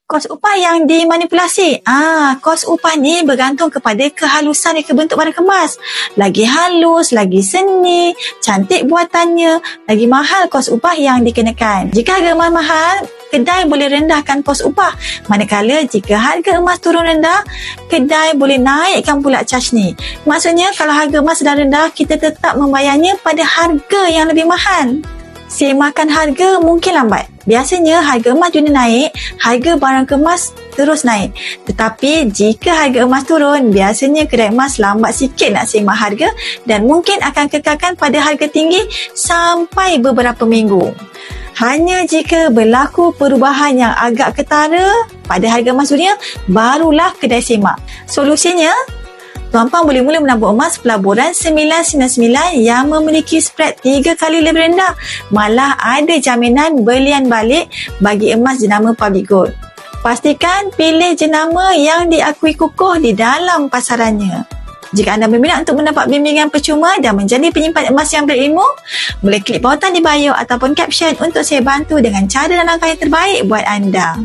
Kos upah yang dimanipulasi. Kos upah ni bergantung kepada kehalusan reka bentuk barang kemas. Lagi halus, lagi seni, cantik buatannya, lagi mahal kos upah yang dikenakan. Jika harga emas mahal, kedai boleh rendahkan kos upah. Manakala jika harga emas turun rendah, kedai boleh naikkan pula charge ni. Maksudnya kalau harga emas sedang rendah, kita tetap membayarnya pada harga yang lebih mahal. Semakan harga mungkin lambat. Biasanya harga emas dunia naik, harga barang kemas terus naik. Tetapi jika harga emas turun, biasanya kedai emas lambat sikit nak semak harga dan mungkin akan kekalkan pada harga tinggi sampai beberapa minggu. Hanya jika berlaku perubahan yang agak ketara pada harga emas dunia, barulah kedai semak. Solusinya, tuan-puan boleh mula menabur emas pelaburan 999 yang memiliki spread 3 kali lebih rendah. Malah ada jaminan belian balik bagi emas jenama public gold. Pastikan pilih jenama yang diakui kukuh di dalam pasarannya. Jika anda berminat untuk mendapat bimbingan percuma dan menjadi penyimpan emas yang berilmu, boleh klik pautan di bio ataupun caption untuk saya bantu dengan cara dan langkah yang terbaik buat anda.